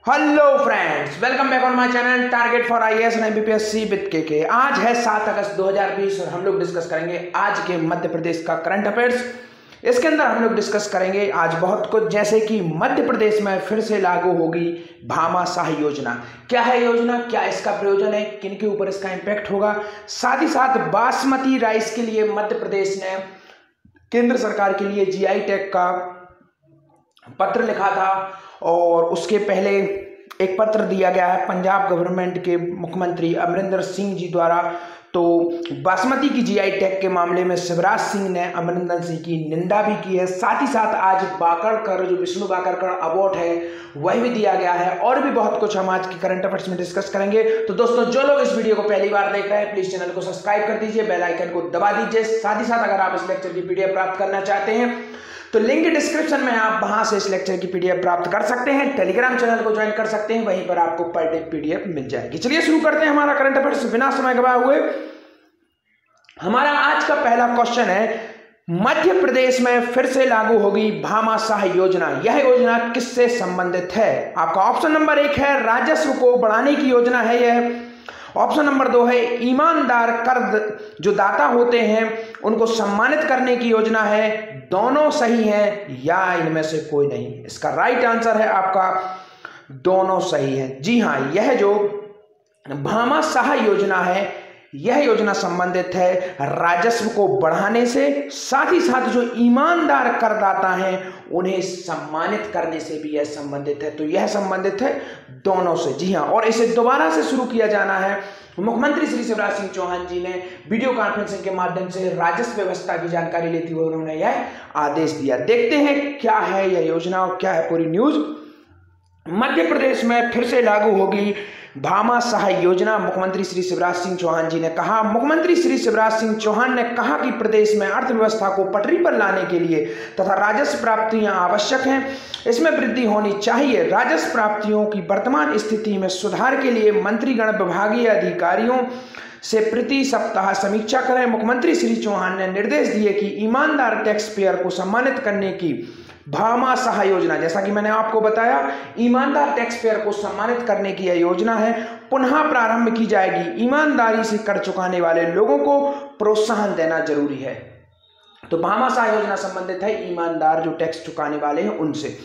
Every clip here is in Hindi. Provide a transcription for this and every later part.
Hello friends, welcome back on my channel target for IAS and MPSC with के। आज है 7 अगस्त 2020 और हम लोग डिस्कस करेंगे आज के मध्य प्रदेश का करंट अफेयर्स। इसके अंदर हम लोग डिस्कस करेंगे आज बहुत कुछ, जैसे कि मध्य प्रदेश में फिर से लागू होगी भामाशाह योजना। क्या है योजना, क्या इसका प्रयोजन है, किन के ऊपर इसका इम्पैक्ट होगा। साथ ही साथ बासमती राइस के लिए मध्य प्रदेश ने केंद्र सरकार के लिए जीआई टैग का पत्र लिखा था और उसके पहले एक पत्र दिया गया है पंजाब गवर्नमेंट के मुख्यमंत्री अमरिंदर सिंह जी द्वारा। तो बासमती की जीआई टैग के मामले में शिवराज सिंह ने अमरिंदर सिंह की निंदा भी की है। साथ ही साथ आज बाकरकर जो विष्णु बाकरकर अवार्ड है वह भी दिया गया है और भी बहुत कुछ हम आज की करंट अफेयर्स में डिस्कस करेंगे। तो दोस्तों, जो लोग इस वीडियो को पहली बार देख रहे हैं प्लीज चैनल को सब्सक्राइब कर दीजिए, बेल आइकन को दबा दीजिए। साथ ही साथ अगर आप इस लेक्चर की पीडीएफ प्राप्त करना चाहते हैं तो लिंक डिस्क्रिप्शन में आप वहां से इस लेक्चर की पीडीएफ प्राप्त कर सकते हैं। टेलीग्राम चैनल को ज्वाइन कर सकते हैं, वहीं पर आपको पर डे पीडीएफ मिल जाएगी। चलिए शुरू करते हैं हमारा करंट अफेयर्स बिना समय गवाए हुए। हमारा आज का पहला क्वेश्चन है, मध्य प्रदेश में फिर से लागू होगी भामाशाह योजना। यह योजना किससे संबंधित है? आपका ऑप्शन नंबर 1 है राजस्व को बढ़ाने की योजना है यह। ऑप्शन नंबर 2 है ईमानदार कर जो दाता होते हैं उनको सम्मानित करने की योजना है। दोनों सही हैं या इनमें से कोई नहीं? इसका राइट आंसर है आपका दोनों सही है। जी हाँ, यह जो भामाशाह योजना है यह योजना संबंधित है राजस्व को बढ़ाने से, साथ ही साथ जो ईमानदार करदाता हैं उन्हें सम्मानित करने से भी यह संबंधित है। तो यह संबंधित है दोनों से। जी हाँ, और इसे दोबारा से शुरू किया जाना है। मुख्यमंत्री श्री शिवराज सिंह चौहान जी ने वीडियो कॉन्फ्रेंसिंग के माध्यम से राजस्व व्यवस्था की जानकारी लेते हुए उन्होंने यह आदेश दिया। देखते हैं क्या है यह योजना और क्या है पूरी न्यूज। मध्य प्रदेश में फिर से लागू होगी भामाशाह योजना, मुख्यमंत्री श्री शिवराज सिंह चौहान जी ने कहा। मुख्यमंत्री श्री शिवराज सिंह चौहान ने कहा कि प्रदेश में अर्थव्यवस्था को पटरी पर लाने के लिए तथा राजस्व प्राप्तियां आवश्यक हैं, इसमें वृद्धि होनी चाहिए। राजस्व प्राप्तियों की वर्तमान स्थिति में सुधार के लिए मंत्रीगण विभागीय अधिकारियों से प्रति सप्ताह समीक्षा करें। मुख्यमंत्री श्री चौहान ने निर्देश दिए कि ईमानदार टैक्स पेयर को सम्मानित करने की भामाशाह योजना, जैसा कि मैंने आपको बताया, ईमानदार टैक्स पेयर को सम्मानित करने की यह योजना है, पुनः प्रारंभ की जाएगी। ईमानदारी से कर चुकाने वाले लोगों को प्रोत्साहन देना जरूरी है। तो भामाशाह योजना संबंधित है ईमानदार जो टैक्स चुकाने वाले हैं उनसे।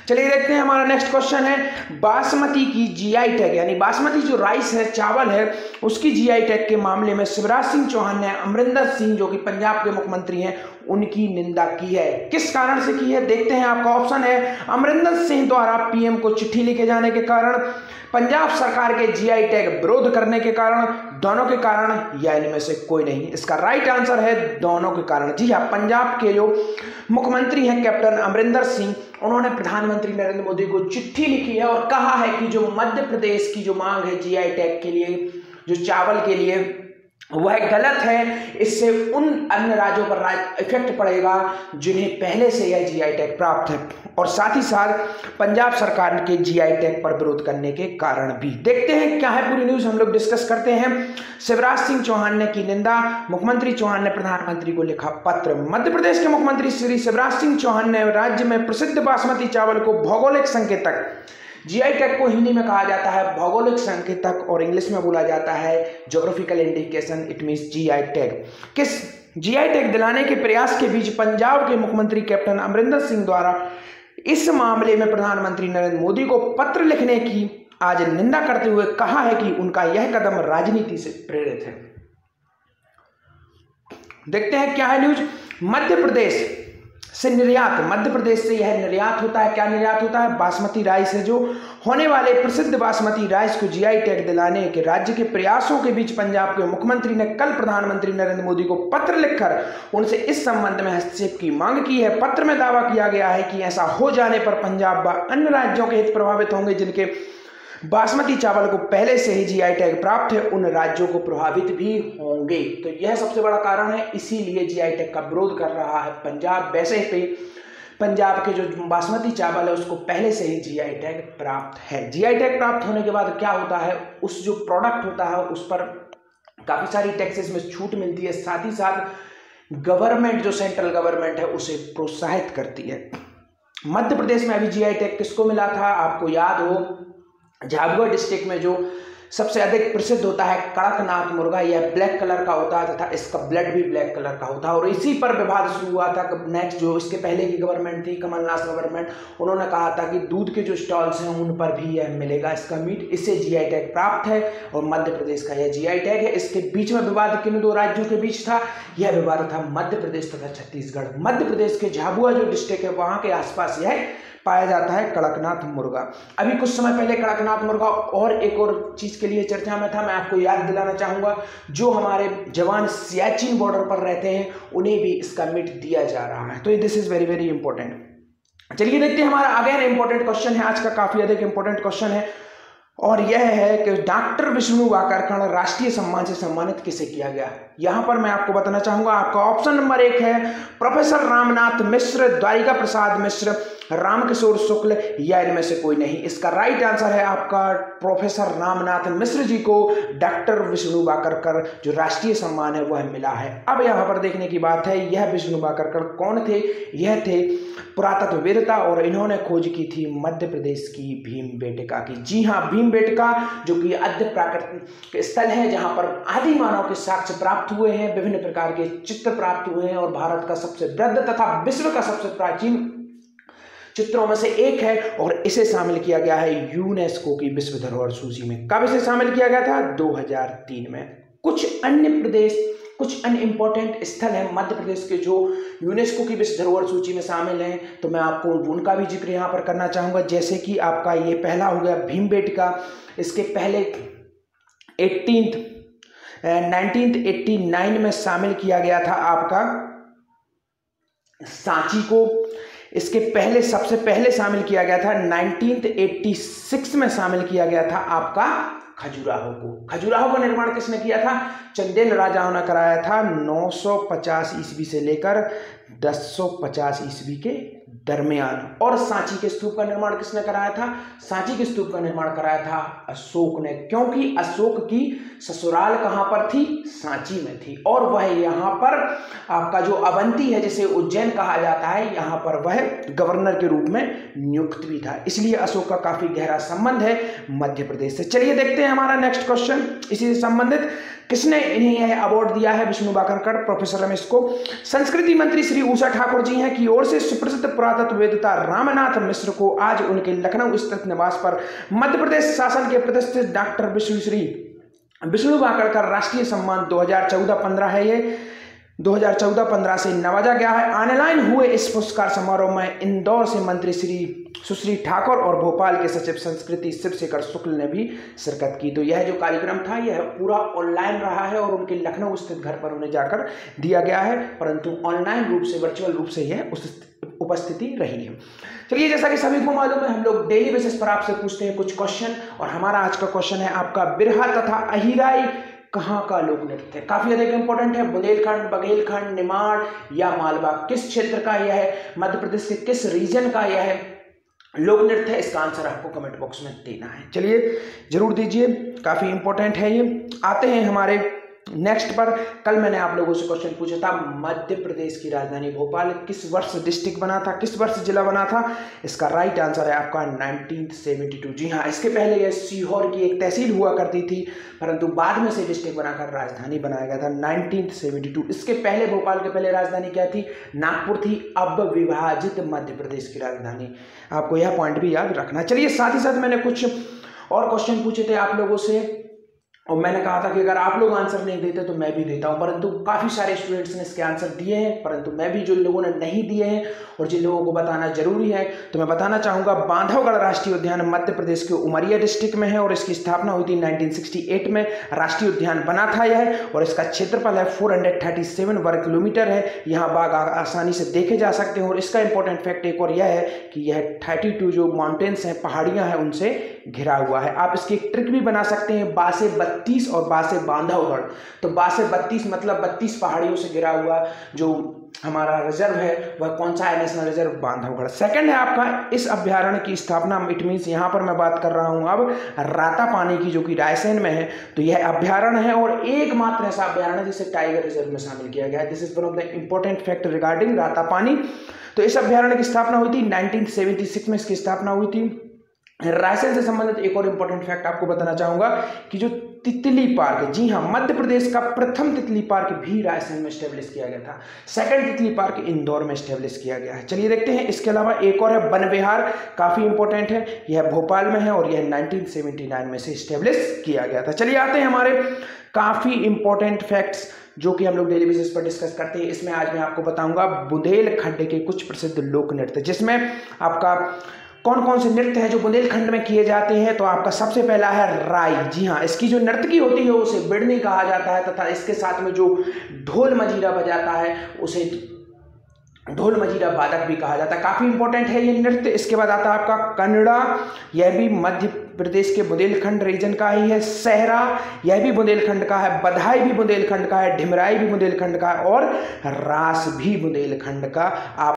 चलिए देखते हैं, हमारा नेक्स्ट क्वेश्चन है बासमती की जीआई टैग, यानी बासमती जो राइस है, चावल है, उसकी जीआई टैग के मामले में शिवराज सिंह चौहान ने अमरिंदर सिंह जो कि पंजाब के मुख्यमंत्री हैं उनकी निंदा की है। किस कारण से की है देखते हैं। आपका ऑप्शन है अमरिंदर सिंह द्वारा पीएम को चिट्ठी लिखे जाने के कारण, पंजाब सरकार के जीआई टैग विरोध करने के कारण, दोनों के कारण या इनमें से कोई नहीं। इसका राइट आंसर है दोनों के कारण। जी हाँ, पंजाब के जो मुख्यमंत्री हैं कैप्टन अमरिंदर सिंह, उन्होंने प्रधानमंत्री नरेंद्र मोदी को चिट्ठी लिखी है और कहा है कि जो मध्य प्रदेश की जो मांग है जीआई टैग के लिए, जो चावल के लिए, वह गलत है। इससे उन अन्य राज्यों पर इफेक्ट पड़ेगा जिन्हें पहले से यह जीआई टैग प्राप्त है, और साथ ही साथ पंजाब सरकार के जीआई टैग पर विरोध करने के कारण भी। देखते हैं क्या है पूरी न्यूज, हम लोग डिस्कस करते हैं। शिवराज सिंह चौहान ने की निंदा, मुख्यमंत्री चौहान ने प्रधानमंत्री को लिखा पत्र। मध्य प्रदेश के मुख्यमंत्री श्री शिवराज सिंह चौहान ने राज्य में प्रसिद्ध बासमती चावल को भौगोलिक संकेतक, जीआई टैग को हिंदी में कहा जाता है भौगोलिक संकेतक और इंग्लिश में बोला जाता है geographical indication, it means GI tag. किस जीआई टैग दिलाने के प्रयास के बीच पंजाब के मुख्यमंत्री कैप्टन अमरिंदर सिंह द्वारा इस मामले में प्रधानमंत्री नरेंद्र मोदी को पत्र लिखने की आज निंदा करते हुए कहा है कि उनका यह कदम राजनीति से प्रेरित है। देखते हैं क्या है न्यूज। मध्य प्रदेश से निर्यात, मध्य प्रदेश से यह निर्यात होता है। क्या निर्यात होता है? बासमती राइस है। जो होने वाले प्रसिद्ध बासमती राइस को जीआई टैग दिलाने के राज्य के प्रयासों के बीच पंजाब के मुख्यमंत्री ने कल प्रधानमंत्री नरेंद्र मोदी को पत्र लिखकर उनसे इस संबंध में हस्तक्षेप की मांग की है। पत्र में दावा किया गया है कि ऐसा हो जाने पर पंजाब व अन्य राज्यों के हित प्रभावित होंगे जिनके बासमती चावल को पहले से ही जीआई टैग प्राप्त है, उन राज्यों को प्रभावित भी होंगे। तो यह सबसे बड़ा कारण है, इसीलिए जीआई टैग का विरोध कर रहा है पंजाब। वैसे ही पंजाब के जो बासमती चावल है उसको पहले से ही जीआई टैग प्राप्त है। जीआई टैग प्राप्त होने के बाद क्या होता है, उस जो प्रोडक्ट होता है उस पर काफी सारी टैक्सेस में छूट मिलती है। साथ ही साथ गवर्नमेंट जो सेंट्रल गवर्नमेंट है उसे प्रोत्साहित करती है। मध्य प्रदेश में अभी जीआई टैग किसको मिला था? आपको याद हो झाबुआ डिस्ट्रिक्ट में जो सबसे अधिक प्रसिद्ध होता है कड़कनाथ मुर्गा, यह ब्लैक कलर का होता है तथा इसका ब्लड भी ब्लैक कलर का होता है। और इसी पर विवाद शुरू हुआ था। नेक्स्ट जो इसके पहले की गवर्नमेंट थी, कमलनाथ गवर्नमेंट, उन्होंने कहा था कि दूध के जो स्टॉल्स हैं उन पर भी यह मिलेगा इसका मीट। इससे जीआई टैग प्राप्त है और मध्य प्रदेश का यह जीआई टैग है। इसके बीच में विवाद किन दो राज्यों के बीच था? यह विवाद था मध्य प्रदेश तथा छत्तीसगढ़। मध्य प्रदेश के झाबुआ जो डिस्ट्रिक्ट है वहां के आसपास यह पाया जाता है कड़कनाथ मुर्गा। अभी कुछ समय पहले कड़कनाथ मुर्गा और एक और चीज के लिए चर्चा में था, मैं आपको याद दिलाना चाहूंगा, जो हमारे जवान सियाचिन बॉर्डर पर रहते हैं उन्हें भी इसका मीट दिया जा रहा है। तो this is very very important. चलिए देखते हैं, हमारा अगेन इंपॉर्टेंट क्वेश्चन है, आज का काफी अधिक इंपॉर्टेंट क्वेश्चन है और यह है कि डॉक्टर विष्णु वाकरकर राष्ट्रीय सम्मान से सम्मानित किसे किया गया? यहां पर मैं आपको बताना चाहूंगा, आपका ऑप्शन नंबर 1 है प्रोफेसर रामनाथ मिश्र, द्वारिका प्रसाद मिश्र, रामकिशोर शुक्ल या इनमें से कोई नहीं। इसका राइट आंसर है आपका प्रोफेसर रामनाथ मिश्र जी को डॉक्टर विष्णु वाकरकर जो राष्ट्रीय सम्मान है वह मिला है। अब यहां पर देखने की बात है, यह विष्णु वाकरकर कौन थे? यह थे पुरातत्ववेत्ता और इन्होंने खोज की थी मध्य प्रदेश की भीमबेटका की। जी हाँ, भीमबेटका जो कि आद्य प्राकृतिक स्थल है जहां पर आदि मानव के साक्ष्य प्राप्त हुए हैं, विभिन्न प्रकार के चित्र प्राप्त हुए हैं और भारत का सबसे वृहद तथा विश्व का सबसे प्राचीन चित्रों में से एक है और इसे शामिल किया गया है यूनेस्को की विश्व धरोहर सूची में। कब इसे शामिल किया गया था? 2003 में। कुछ अन्य इंपॉर्टेंट स्थल हैं मध्य प्रदेश के जो यूनेस्को की विश्व धरोहर सूची में शामिल हैं, तो मैं आपको उनका भी जिक्र यहाँ पर करना चाहूँगा। जैसे कि आपका ये पहला हो गया भीमबेटका, इसके पहले 1989 में शामिल किया गया था आपका सांची को। इसके पहले सबसे पहले शामिल किया गया था 1986 में शामिल किया गया था आपका खजुराहो को। खजुराहो का निर्माण किसने किया था? चंदेल राजाओं ने कराया था 950 ईस्वी से लेकर 1050 ईस्वी के दरमियान। और सांची के स्तूप का निर्माण किसने कराया था? सांची के स्तूप का निर्माण कराया था अशोक ने, क्योंकि अशोक की ससुराल कहां पर थी? सांची में थी और वह यहां पर आपका जो अवंती है जिसे उज्जैन कहा जाता है, यहां पर वह गवर्नर के रूप में नियुक्त भी था। इसलिए अशोक का काफी गहरा संबंध है मध्य प्रदेश से। चलिए देखते हैं हमारा नेक्स्ट क्वेश्चन इसी से संबंधित। किसने इन्हें यह अवार्ड दिया है विष्णु वाकरकर प्रोफेसर रमेश को? संस्कृति मंत्री श्री उषा ठाकुर जी हैं की ओर से सुप्रसिद्ध पुरातत्ववेत्ता रामनाथ मिश्र को आज उनके लखनऊ स्थित निवास पर मध्य प्रदेश शासन के प्रतिष्ठित डॉक्टर विष्णु वाकरकर राष्ट्रीय सम्मान 2014-15 है, ये 2014-15 से नवाजा गया है। ऑनलाइन हुए इस पुरस्कार समारोह में इंदौर से मंत्री श्री सुश्री ठाकुर और भोपाल के सचिव संस्कृति शिवशेखर शुक्ल ने भी शिरकत की। तो यह जो कार्यक्रम था यह पूरा ऑनलाइन रहा है और उनके लखनऊ स्थित घर पर उन्हें जाकर दिया गया है, परंतु ऑनलाइन रूप से, वर्चुअल रूप से यह उपस्थिति रही है। चलिए, जैसा कि सभी को मालूम है, हम लोग डेली बेसिस पर आपसे पूछते हैं कुछ क्वेश्चन और हमारा आज का क्वेश्चन है आपका बिरहा तथा अहिराई कहाँ का लोक नृत्य है? काफी अधिक इंपॉर्टेंट है। बुंदेलखंड, बघेलखंड, निमाड़ या मालवा, किस क्षेत्र का यह है? मध्य प्रदेश के किस रीजन का यह है लोक नृत्य है? इसका आंसर आपको कमेंट बॉक्स में देना है। चलिए जरूर दीजिए, काफी इंपॉर्टेंट है ये। आते हैं हमारे नेक्स्ट पर। कल मैंने आप लोगों से क्वेश्चन पूछा था मध्य प्रदेश की राजधानी भोपाल किस वर्ष डिस्ट्रिक्ट बना था, किस वर्ष जिला बना था? इसका राइट आंसर है आपका 1972। जी हाँ, इसके पहले यह सीहोर की एक तहसील हुआ करती थी, परंतु बाद में से डिस्ट्रिक्ट बनाकर राजधानी बनाया गया था 1972। इसके पहले भोपाल के पहले राजधानी क्या थी? नागपुर थी, अब विभाजित मध्य प्रदेश की राजधानी। आपको यह पॉइंट भी याद रखना। चलिए, साथ ही साथ मैंने कुछ और क्वेश्चन पूछे थे आप लोगों से और मैंने कहा था कि अगर आप लोग आंसर नहीं देते तो मैं भी देता हूं, परंतु काफी सारे स्टूडेंट्स ने इसके आंसर दिए हैं, परंतु मैं भी जो लोगों ने नहीं दिए हैं और जिन लोगों को बताना जरूरी है तो मैं बताना चाहूंगा। बांधवगढ़ राष्ट्रीय उद्यान मध्य प्रदेश के उमरिया डिस्ट्रिक्ट में है और इसकी स्थापना हुई थी 1968 में। राष्ट्रीय उद्यान बना था यह और इसका क्षेत्रफल है 437 वर्ग किलोमीटर है। यहाँ बाघ आसानी से देखे जा सकते हैं और इसका इंपॉर्टेंट फैक्ट एक और यह है कि यह 32 जो माउंटेन्स हैं, पहाड़ियां हैं, उनसे घिरा हुआ है। आप इसकी एक ट्रिक भी बना सकते हैं, बासे 32 और बासे बांधवगढ़। तो बासे 32 मतलब 32 पहाड़ियों से घिरा हुआ जो हमारा रिजर्व है वह कौन सा है? National reserve Bandhavgarh. सेकंड है आपका इस अभ्यारण्य की स्थापना, इट मीन्स यहाँ पर मैं बात कर रहा हूँ अब रातापानी की जो कि रायसेन में है। तो यह अभ्यारण्य है और एकमात्र ऐसा अभ्यारण्य जिसे टाइगर रिजर्व में शामिल किया गया है। This is one of the important fact regarding Ratapani. तो इस अभ्यारण्य की स्थापना हुई थी 1976 में, इसकी स्थापना हुई थी रायसेन से संबंधित एक और इंपॉर्टेंट फैक्ट आपको बताना चाहूंगा कि जो तितली पार्क, जी हाँ, मध्य प्रदेश का प्रथम तितली पार्क भी रायसेन में स्टेब्लिश किया गया था। सेकंड तितली पार्क इंदौर में स्टेब्लिश किया गया है। चलिए देखते हैं। इसके अलावा एक और है वन विहार, काफी इंपॉर्टेंट है, यह भोपाल में है और यह 1979 में से स्टेब्लिश किया गया था। चलिए आते हैं हमारे काफी इंपॉर्टेंट फैक्ट्स जो कि हम लोग डेली बेसिस पर डिस्कस करते हैं। इसमें आज मैं आपको बताऊंगा बुंदेलखंड के कुछ प्रसिद्ध लोक नृत्य, जिसमें आपका कौन कौन से नृत्य हैं जो बुंदेलखंड में किए जाते हैं। तो आपका सबसे पहला है राई। जी हाँ, इसकी जो नर्तकी होती है उसे बिड़नी कहा जाता है, तथा इसके साथ में जो ढोल मजीरा बजाता है उसे ढोल मजीरा वादक भी कहा जाता है। काफी इंपॉर्टेंट है ये नृत्य। इसके बाद आता है आपका कन्नड़ा, यह भी मध्य प्रदेश के बुंदेलखंड रीजन का ही है। सहरा, यह भी बुंदेलखंड का है। बधाई भी बुंदेलखंड का है। ढिमराई भी बुंदेलखंड का है और रास भी बुंदेलखंड का। आप